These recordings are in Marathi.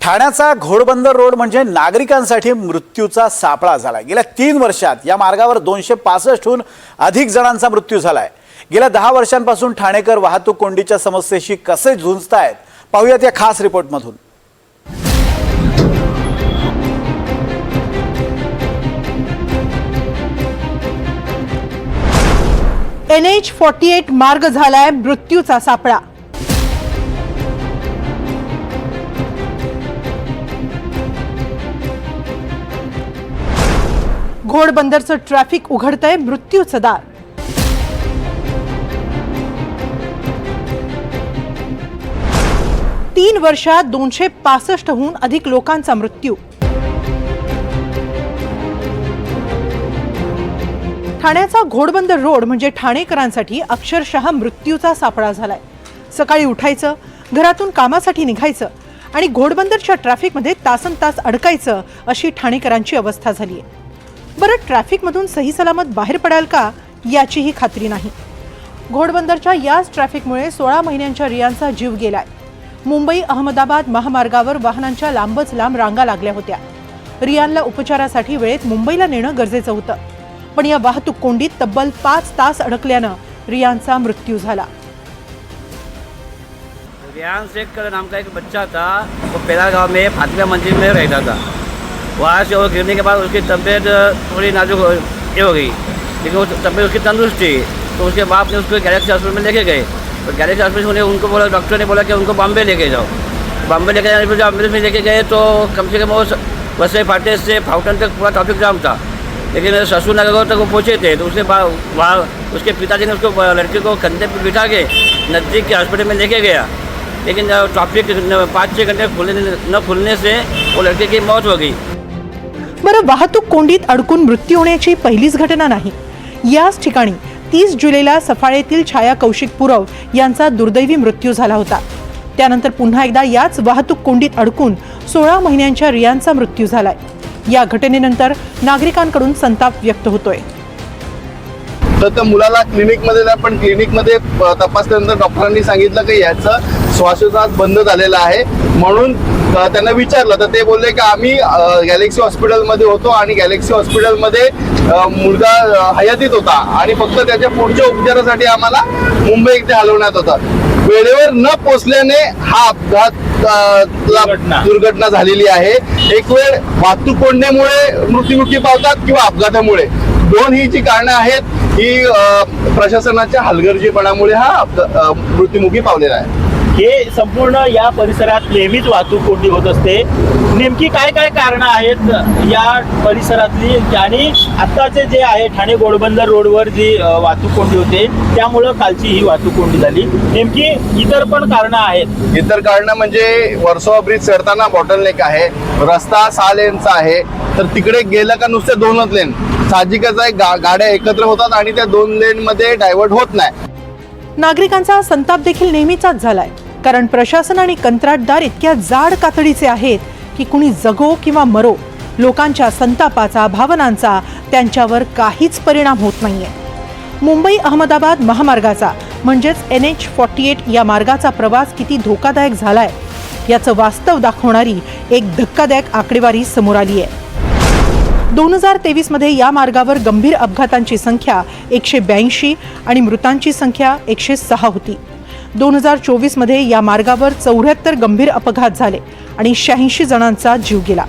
ठाण्याचा घोडबंदर रोड म्हणजे नागरिकांसाठी मृत्यूचा सापळा झाला। गेल्या 3 वर्षात या मार्गावर 265हून अधिक जणांचा मृत्यू झालाय। गेल्या 10 वर्षांपासून ठाणेकर वाहतूक कोंडीच्या समस्येशी कसे झुंजतायत पाहूयात या खास रिपोर्टमधून। NH48 मार्ग झालाय मृत्यूचा सापळा। घोडबंदरचं ट्रॅफिक उघडतंय मृत्यूचं दार। तीन वर्षात 265हून अधिक लोकांचा मृत्यू। ठाण्याचा घोडबंदर रोड म्हणजे ठाणेकरांसाठी अक्षरशः मृत्यूचा सापळा झालाय। सकाळी उठायचं, घरातून कामासाठी निघायचं आणि घोडबंदरच्या ट्रॅफिकमध्ये तासनतास अडकायचं अशी ठाणेकरांची अवस्था झाली आहे। बरं, ट्रॅफिकमधून सही सलामत बाहेर पडाल का याचीही खात्री नाही। घोडबंदरच्या याच ट्रॅफिकमुळे 16 महिन्यांच्या रियांचा जीव गेलाय। मुंबई अहमदाबाद महामार्गावर वाहनांच्या लांबच लांब रांगा लागल्या होत्या। रियांला उपचारासाठी वेळेत मुंबईला नेणं गरजेचं होतं, पण या वाहतूक कोंडीत तब्बल 5 तास अडकल्यानं रियांचा मृत्यू झाला। रियान शेख का नाम का एक बच्चा था, वो पेला गांव में फातिमा मंजिल में रहता था। वहाँ से वो गिरने के बाद उसकी तबीयत थोड़ी नाजुक हो गई, लेकिन वो तबीयत उसकी तंदुरुस्त थी। तो उसके बाप ने उसको गैलेक्सी हॉस्पिटल में लेके गए। तो गैलेक्सी हॉस्पिटल में उनको बोला, डॉक्टर ने बोला कि उनको बॉम्बे लेके जाओ। बॉम्बे लेके जाने पर जब एम्बुलेंस में लेके गए तो कम से कम वो वसई फाटे से फाउंटन तक पूरा ट्रैफिक जाम था, लेकिन ससुर नगर तक वो पहुँचे थे। तो उसके बाद वहाँ उसके पिताजी ने उसको लड़के को कंधे पर बिठा के नज़दीक के हॉस्पिटल में लेके गया, लेकिन ट्रैफिक 5-6 घंटे न खुलने से वो लड़के की मौत हो गई। बरं, वाहतूक कोंडीत अडकून मृत्यू होण्याची पहिलीच घटना नाही। याच ठिकाणी 30 जुलैला सफाळेतील छाया कौशिक पुरव यांचा दुर्दैवी मृत्यू झाला होता। त्यानंतर पुन्हा एकदा याच वाहतूक कोंडीत अडकून 16 महिन्यांच्या रियांचा मृत्यू झालाय। या घटनेनंतर नागरिकांकडून संताप व्यक्त होतोय। तर मुलाला क्लिनिकमध्ये पण क्लिनिकमध्ये तपासल्यानंतर डॉक्टरांनी सांगितलं की याचं श्वासोच्छ्वास बंद झालेला आहे। म्हणून त्यांना विचारलं तर ते बोलले की आम्ही गॅलेक्सी हॉस्पिटलमध्ये होतो आणि गॅलेक्सी हॉस्पिटलमध्ये मुलगा हयातीत होता आणि फक्त त्याच्या पुढच्या उपचारासाठी आम्हाला मुंबई इथे हलवण्यात होता। वेळेवर न पोचल्याने हा दुर्घटना झालेली आहे। एक वेळ वाहतूक कोंडीमुळे मृत्युमुखी पावतात किंवा अपघातामुळे, दोन्ही जी कारणं आहेत ही प्रशासनाच्या हलगर्जीपणामुळे हा मृत्युमुखी पावलेला आहे। हे संपूर्ण या परिसरात नेहमीच वाहतूक कोंडी होत असते। नेमकी काय काय कारणं आहेत या परिसरातली, आणि आत्ताचे जे आहे ठाणे घोडबंदर रोडवर जी वाहतूक कोंडी होते त्यामुळं कालची ही वाहतूक कोंडी झाली। नेमकी इतर पण कारणं आहेत। इतर कारणं म्हणजे वर्सोवा ब्रिज चढताना बॉटलनेक आहे, रस्ता 6 लेनचा आहे, तर तिकडे गेलं का नुसते 2च लेन, साहजिकच आहे गाड्या एकत्र होतात आणि त्या 2 लेन मध्ये डायव्हर्ट होत नाही। नागरिकांचा संताप देखील नेहमीचाच झालाय, कारण प्रशासन आणि कंत्राटदार इतक्या जाड कातडीचे आहेत की कुणी जगो किंवा मरो, लोकांच्या संतापाचा, भावनांचा त्यांच्यावर काहीच परिणाम होत नाहीये। मुंबई अहमदाबाद महामार्गाचा म्हणजेच NH48 या मार्गाचा प्रवास किती धोकादायक झालाय याचं वास्तव दाखवणारी एक धक्कादायक आकडेवारी समोर आली आहे। 2023 मध्ये या मार्गावर गंभीर अपघातांची संख्या 182 आणि मृतांची संख्या 106 होती। 2024 मध्ये या मार्गावर 74 गंभीर अपघात झाले आणि 86 जणांचा जीव गेला।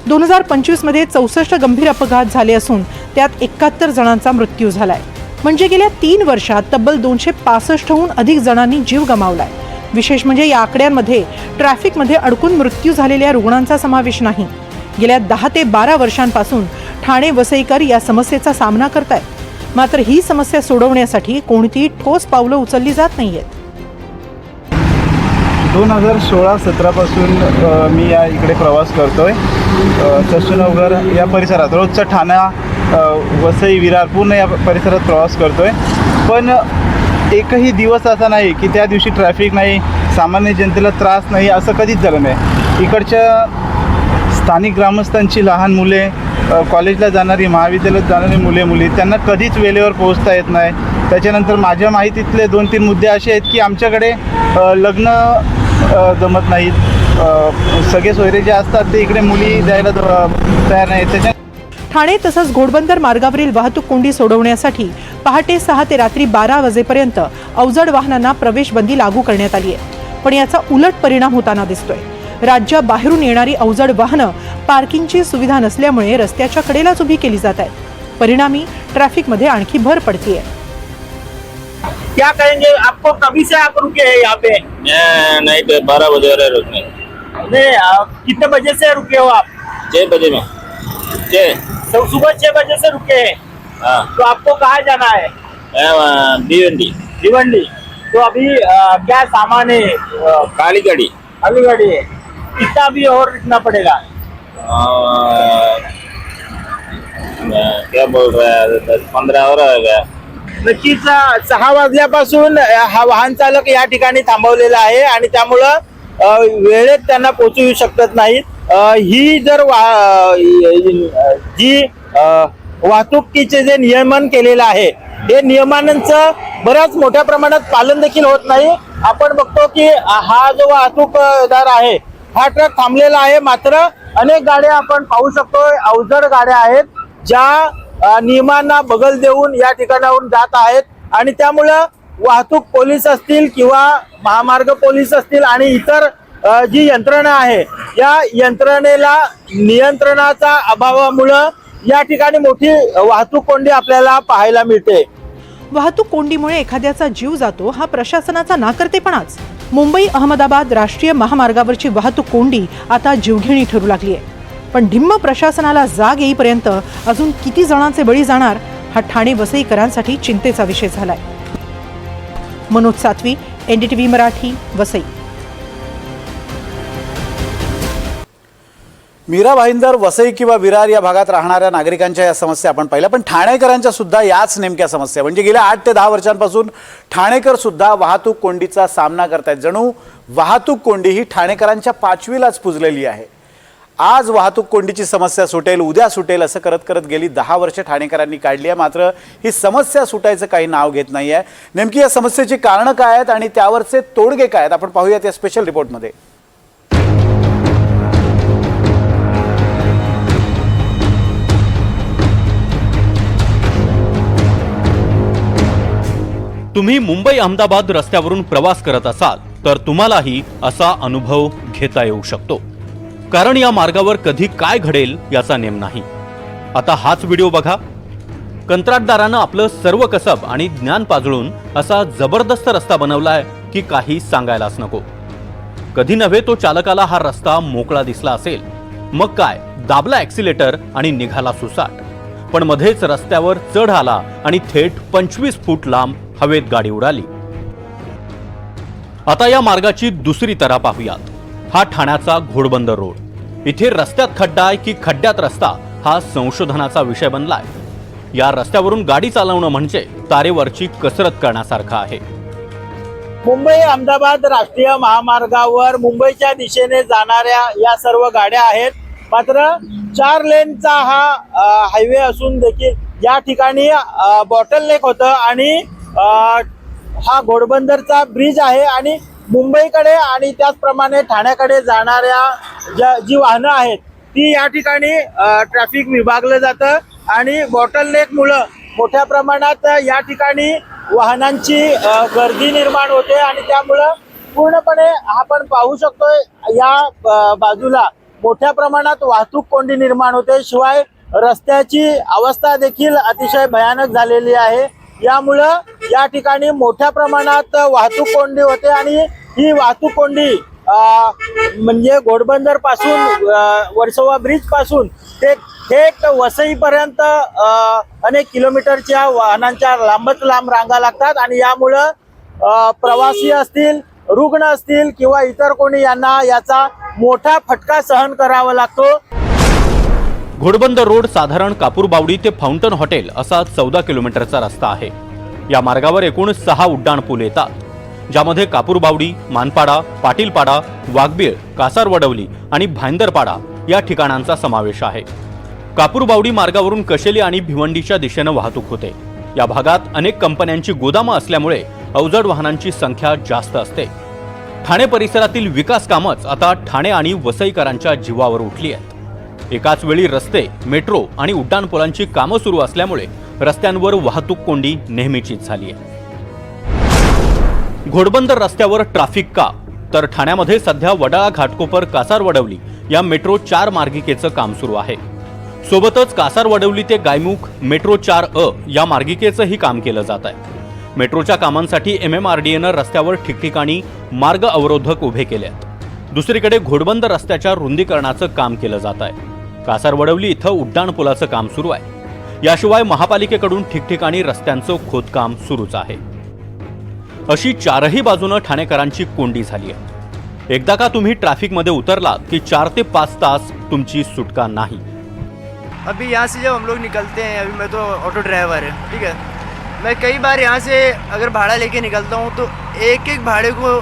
2025 मध्ये 64 गंभीर अपघात झाले असून त्यात 71 जणांचा मृत्यू झालाय। म्हणजे गेल्या 3 वर्षात तब्बल 265हून अधिक जणांनी जीव गमावलाय। विशेष म्हणजे या आकड्यांमध्ये ट्रॅफिकमध्ये अडकून मृत्यू झालेल्या रुग्णांचा समावेश नाही। गेल्या 10 ते 12 वर्षांपासून ठाणे वसईकर या समस्येचा सामना करतायत, मात्र ही समस्या सोडवण्यासाठी कोणतीही ठोस पावलं उचलली जात नाहीयेत। 2016-17 पासून मी या इकडे प्रवास करतोय। ससूनगर या परिसरात रोजचा ठाणा, वसई, विरार पूर्ण या परिसरात प्रवास करतोय, पण एकही दिवस असा नाही की त्या दिवशी ट्रॅफिक नाही, सामान्य जनतेला त्रास नाही, असं कधीच झालं नाही। इकडच्या स्थानिक ग्रामस्थांची लहान मुले, कॉलेजला जाणारी, महाविद्यालयात जाणारी मुले त्यांना कधीच वेळेवर पोहोचता येत नाही। त्याच्यानंतर माझ्या माहितीतले 2-3 मुद्दे असे आहेत की आमच्याकडे लग्न जमत नाहीत, सगळे सोयरे जे असतात ते इकडे मुली द्यायला तयार नाही. त्याच्या ठाणे तसंच घोडबंदर मार्गावरील वाहतूक कोंडी सोडवण्यासाठी पहाटे 6 ते रात्री 12 वाजेपर्यंत अवजड वाहनांना प्रवेशबंदी लागू करण्यात आली आहे. पण याचा उलट परिणाम होताना दिसतोय. राज्याबाहेरून येणारी अवजड वाहनं पार्किंगची सुविधा नसल्यामुळे रस्त्याच्या कडेलाच उभी केली जात आहेत. परिणामी ट्रॅफिकमध्ये आणखी भर पडतीये. क्या कहेंगे, आपको कभी से आप रुके हैं यहाँ पे? नहीं तो 12 बजे हो रहे रुकने. नहीं, कितने बजे से रुके हो आप? 6 बजे में 6. तो सुबह 6 बजे से रुके हैं. हाँ तो आपको कहाँ जाना है? भिवंडी भिवंडी. तो अभी क्या सामान है? काली गाड़ी. अभी गाड़ी है. कितना अभी और रुकना पड़ेगा? क्या बोल रहा है 10-15 और हो गया. नक्कीच 6 वाजल्यापासून हा वाहन चालक या ठिकाणी थांबवलेला आहे आणि त्यामुळं वेळेत त्यांना पोहोचू येऊ शकत नाहीत. ही जर जी वाहतुकीचे जे नियमन केलेलं आहे हे नियमांचं बऱ्याच मोठ्या प्रमाणात पालन देखील होत नाही. आपण बघतो की हा जो वाहतूकदार आहे हा ट्रक थांबलेला आहे, मात्र अनेक गाड्या आपण पाहू शकतो अवजड गाड्या आहेत ज्या नियमांना बगल देऊन या ठिकाणाहून जात आहेत आणि त्यामुळं वाहतूक पोलीस असतील किंवा महामार्ग पोलीस असतील आणि इतर जी यंत्रणा आहे या यंत्रणेला नियंत्रणाचा अभावामुळं या ठिकाणी मोठी वाहतूक कोंडी आपल्याला पाहायला मिळते. वाहतूक कोंडीमुळे एखाद्याचा जीव जातो हा प्रशासनाचा नाकर्तेपणाच. मुंबई अहमदाबाद राष्ट्रीय महामार्गावरची वाहतूक कोंडी आता जीवघेणी ठरू लागली आहे. पण ढिम्म प्रशासनाला जाग येईपर्यंत अजून किती जणांचे बळी जाणार हा ठाणे वसईकरांसाठी चिंतेचा विषय झालाय. मनोज सातवी, NDTV मराठी, वसई. मीरा भाईंदर, वसई किंवा विरार या भागात राहणाऱ्या नागरिकांच्या या समस्या आपण पाहिल्या, पण ठाणेकरांच्या सुद्धा याच नेमक्या समस्या. म्हणजे गेल्या 8 ते 10 वर्षांपासून ठाणेकर सुद्धा वाहतूक कोंडीचा सामना करतायत. जणू वाहतूक कोंडी ही ठाणेकरांच्या पाचवीलाच पुजलेली आहे. आज वाहतूक कोंडीची समस्या सुटेल, उद्या सुटेल असं करत करत गेली 10 वर्ष ठाणेकरांनी काढली आहे. मात्र ही समस्या सुटायचं काही नाव घेत नाही आहे. नेमकी या समस्येची कारणं काय आहेत आणि त्यावरचे तोडगे काय आहेत आपण पाहूयात या स्पेशल रिपोर्टमध्ये. तुम्ही मुंबई अहमदाबाद रस्त्यावरून प्रवास करत असाल तर तुम्हालाही असा अनुभव घेता येऊ शकतो. कारण या मार्गावर कधी काय घडेल याचा नेम नाही. आता हाच व्हिडिओ बघा. कंत्राटदारानं आपलं सर्व कसब आणि ज्ञान पाजळून असा जबरदस्त रस्ता बनवलाय की काही सांगायलाच नको. कधी नव्हे तो चालकाला हा रस्ता मोकळा दिसला असेल, मग काय दाबला ॲक्सिलेटर आणि निघाला सुसाट. पण मध्येच रस्त्यावर चढ आला आणि थेट 25 फूट लांब हवेत गाडी उडाली. आता या मार्गाची दुसरी तऱ्हा पाहूयात. हा ठाण्याचा घोडबंदर रोड. इथे रस्त्यात खड्डा आहे की खड्ड्यात रस्ता हा संशोधनाचा विषय बनलाय. या रस्त्यावरून गाडी चालवणं म्हणजे तारेवरची कसरत करण्यासारखं आहे. मुंबई अहमदाबाद राष्ट्रीय महामार्गावर मुंबईच्या दिशेने जाणाऱ्या या सर्व गाड्या आहेत. मात्र 4 लेनचा हा हायवे असून देखील या ठिकाणी बॉटलनेक होतं आणि हा घोडबंदरचा ब्रिज आहे आणि मुंबईकडे आणि त्याचप्रमाणे ठाण्याकडे जाणाऱ्या जी वाहनं आहेत ती या ठिकाणी ट्रॅफिक विभागलं जातं आणि बॉटलनेकमुळं मोठ्या प्रमाणात या ठिकाणी वाहनांची गर्दी निर्माण होते आणि त्यामुळं पूर्णपणे आपण पाहू शकतोय या बाजूला मोठ्या प्रमाणात वाहतूक कोंडी निर्माण होते. शिवाय रस्त्याची अवस्था देखील अतिशय भयानक झालेली आहे. यामुळं या ठिकाणी मोठ्या प्रमाणात वाहतूक कोंडी होते आणि ही वाहतूक कोंडी म्हणजे घोडबंदर पासून वर्सोवा ब्रिज पासून ते थेट वसईपर्यंत अनेक किलोमीटरच्या वाहनांच्या लांबच लांब रांगा लागतात आणि यामुळं प्रवासी असतील, रुग्ण असतील किंवा इतर कोणी यांना याचा मोठा फटका सहन करावा लागतो. घोडबंदर रोड साधारण कापूरबावडी ते फाउंटन हॉटेल असा 14 किलोमीटरचा रस्ता आहे. या मार्गावर एकूण 6 उड्डाण पूल येतात, ज्यामध्ये कापूरबावडी, मानपाडा, पाटीलपाडा, वाघबीळ, कासारवडवली आणि भाईंदरपाडा या ठिकाणांचा समावेश आहे. कापूरबावडी मार्गावरून कशेली आणि भिवंडीच्या दिशेनं वाहतूक होते. या भागात अनेक कंपन्यांची गोदामं असल्यामुळे अवजड वाहनांची संख्या जास्त असते. ठाणे परिसरातील विकास कामच आता ठाणे आणि वसईकरांच्या जीवावर उठली आहेत। एकाच वेळी रस्ते, मेट्रो आणि उड्डाणपुलांची कामं सुरू असल्यामुळे रस्त्यांवर वाहतूक कोंडी नेहमीचीच झाली आहे। घोडबंदर रस्त्यावर ट्रॅफिक का? तर ठाण्यामध्ये सध्या वडाळा घाटकोपर कासारवडवली या मेट्रो 4 मार्गिकेचं काम सुरू आहे। सोबतच कासारवडवली ते गायमुख मेट्रो 4A या मार्गिकेचंही काम केलं जात आहे। मेट्रोच्या कामांसाठी MMRDAनं रस्त्यावर ठिकठिकाणी मार्ग अवरोधक उभे केले आहेत। दुसरीकडे घोडबंदर रस्त्याच्या रुंदीकरणाचं काम केलं जात आहे। कासारवडवली इथं उड्डाणपुलाचं काम सुरू आहे। याशिवाय महापालिकेकडून ठिकठिकाणी रस्त्यांचं खोदकाम सुरूच आहे। अशी चारही बाजूनं ठाणेकरांची कोंडी झाली आहे। एकदा का तुम्ही ट्रॅफिकमध्ये उतरलात की 4 ते 5 तास तुमची सुटका नाही। अभी यहाँ से जब हम लोग निकलते हैं, अभी मैं तो ऑटो ड्राइवर है, ठीक है, मैं कई बार यहाँ से अगर भाड़ा लेके निकलता हूँ तो एक एक भाड़े को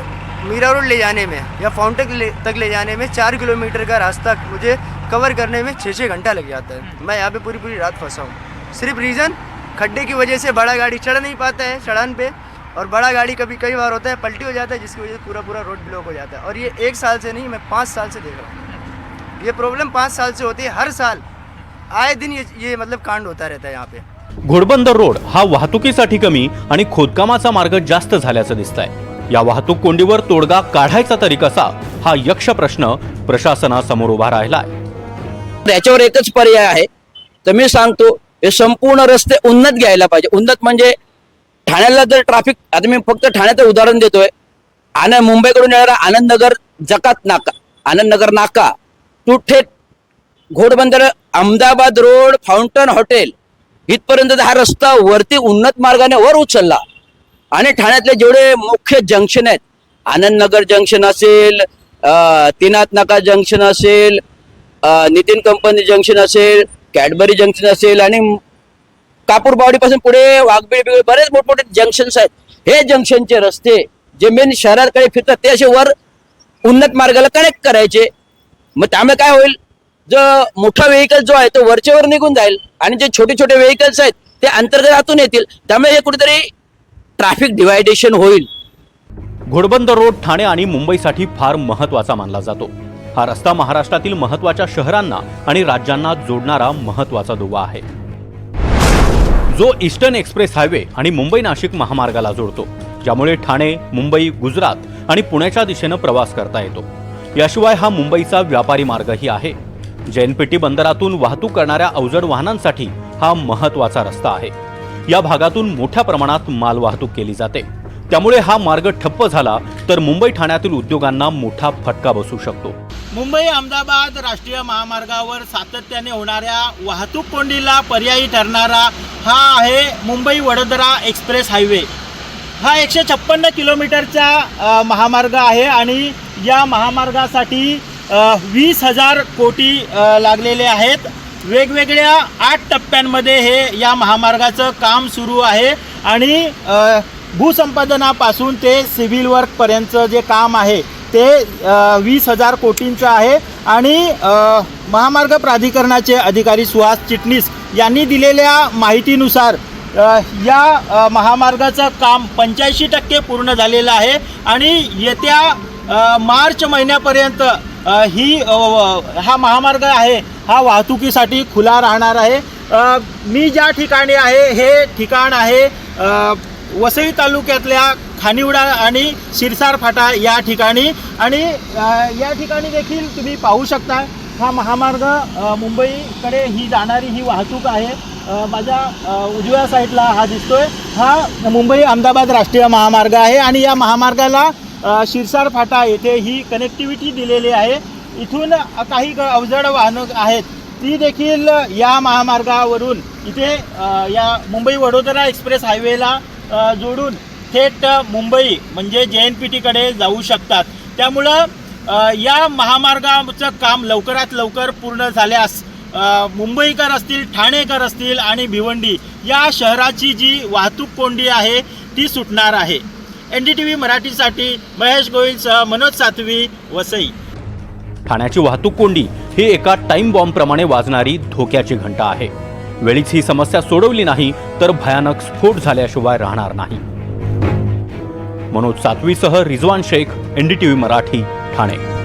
मीरा रोड ले जाने में या फाउंटेन तक ले जाने में 4 किलोमीटर का रास्ता मुझे कवर करने में 6-6 घंटा लग जाता है। मैं यहाँ पे पूरी रात फंसा हूँ। सिर्फ रीज़न खड्डे की वजह से बड़ा गाड़ी चढ़ नहीं पाता है चढ़ान पे, और बड़ा गाड़ी कई बार होता है पलटी हो जाता है, जिसकी वजह से पूरा रोड ब्लॉक हो जाता है। और ये 1 साल से नहीं, मैं 5 साल से देख रहा हूँ। ये प्रॉब्लम 5 साल से होती है, हर साल आए दिन ये मतलब कांड होता रहता है यहाँ पे। घोडबंदर रोड हा वाहतुकीसाठी कमी आणि खोदकामाचा मार्ग जास्त झाल्याचं दिसतंय। या वाहतूक कोंडीवर तोडगा काढायचा तरी कसा, हा यक्ष प्रश्न प्रशासनासमोर उभा राहिलाय। याच्यावर एकच पर्याय आहे, तर मी सांगतो हे संपूर्ण रस्ते उन्नत घ्यायला पाहिजे। उन्नत म्हणजे ठाण्याला जर ट्रॅफिक, आता मी फक्त ठाण्याचं उदाहरण देतोय, मुंबईकडून येणारा आनंदनगर जकात नाका, आनंदनगर नाका टू थेट Ghodbunder Ahmedabad road fountain hotel इथपर्यंत हा रस्ता वरती उन्नत मार्गाने वर उचलला आणि ठाण्यातले जेवढे मुख्य जंक्शन आहेत, आनंदनगर जंक्शन असेल, तिनाथ नाका जंक्शन असेल, नितीन कंपनी जंक्शन असेल, कॅडबरी जंक्शन असेल आणि कापूरबावडीपासून पुढे वाघबीळ बरेच मोठमोठे जंक्शन्स आहेत। हे जंक्शनचे रस्ते जे मेन शहराकडे फिरतात ते असे वर उन्नत मार्गाला कनेक्ट करायचे। मग त्यामुळे काय होईल, जो मोठा व्हेकल जो आहे तो वरचेवर निघून जाईल आणि जे छोटे छोटे व्हेकल्स आहेत ते अंतर्गतातून येतील, त्यामुळे हे कुठेतरी ट्रॅफिक डिवायडेशन होईल। घोडबंदर रोड ठाणे आणि मुंबईसाठी फार महत्त्वाचा मानला जातो। हा रस्ता महाराष्ट्रातील महत्त्वाच्या शहरांना आणि राज्यांना जोडणारा महत्त्वाचा दुवा आहे, जो ईस्टर्न एक्सप्रेस हायवे आणि मुंबई नाशिक महामार्गाला जोडतो, ज्यामुळे ठाणे, मुंबई, गुजरात आणि पुण्याच्या दिशेनं प्रवास करता येतो। याशिवाय हा मुंबईचा व्यापारी मार्गही आहे। JNPT बंदरातून वाहतूक करणाऱ्या अवजड वाहनांसाठी हा महत्त्वाचा रस्ता आहे। या भागातून मोठ्या प्रमाणात माल वाहतूक केली जाते, त्यामुळे हा मार्ग ठप्प झाला तर मुंबई ठाण्यातील उद्योगांना मोठा फटका बसू शकतो। मुंबई अहमदाबाद राष्ट्रीय महामार्गावर सातत्याने होणाऱ्या वाहतूक कोंडीला पर्यायी ठरणारा हा आहे मुंबई वडोदरा एक्सप्रेस हायवे। हा 156 किलोमीटरचा महामार्ग आहे आणि या महामार्गासाठी 20,000 कोटी लागलेले आहेत। वेगवेगळ्या 8 टप्प्यांमध्ये हे या महामार्गाचं काम सुरू आहे आणि भूसंपादनापासून ते सिव्हिल वर्कपर्यंतचं जे काम आहे ते 20,000 कोटींचं आहे। आणि महामार्ग प्राधिकरणाचे अधिकारी सुहास चिटणीस यांनी दिलेल्या माहितीनुसार या महामार्गाचं काम 85% पूर्ण झालेलं आहे आणि येत्या मार्च महिन्यापर्यंत हा महामार्ग आहे हा वाहतुकीसाठी खुला राहणार आहे। मी ज्या ठिकाणी आहे हे ठिकाण आहे वसई तालुक्यातल्या खानिवडा आणि शिरसार फाटा या ठिकाणी, आणि या ठिकाणी देखील तुम्ही पाहू शकता हा महामार्ग मुंबईकडे ही जाणारी ही वाहतूक आहे। माझ्या उजव्या साईडला हा दिसतोय, हा मुंबई अहमदाबाद राष्ट्रीय महामार्ग आहे आणि या महामार्गाला शिरसार फाटा येथे ही कनेक्टिव्हिटी दिलेली आहे। इथून काही अवजड वाहनं आहेत ती देखील या महामार्गावरून इथे या मुंबई वडोदरा एक्सप्रेस हायवेला जोडून थेट मुंबई म्हणजे JNPTकडे जाऊ शकतात। त्यामुळं या महामार्गाचं काम लवकरात लवकर पूर्ण झाल्यास मुंबईकर असतील, ठाणेकर असतील आणि भिवंडी या शहराची जी वाहतूक कोंडी आहे ती सुटणार आहे। NDTV मराठीसाठी महेश गोविलसह मनोज सातवी, वसई। ठाण्याची वाहतूक कोंडी ही एका टाइम बॉम्बप्रमाणे वाजणारी धोक्याची घंटा आहे। वेळीच ही समस्या सोडवली नाही तर भयानक स्फोट झाल्याशिवाय राहणार नाही। मनोज सातवीसह रिजवान शेख, NDTV मराठी, ठाणे.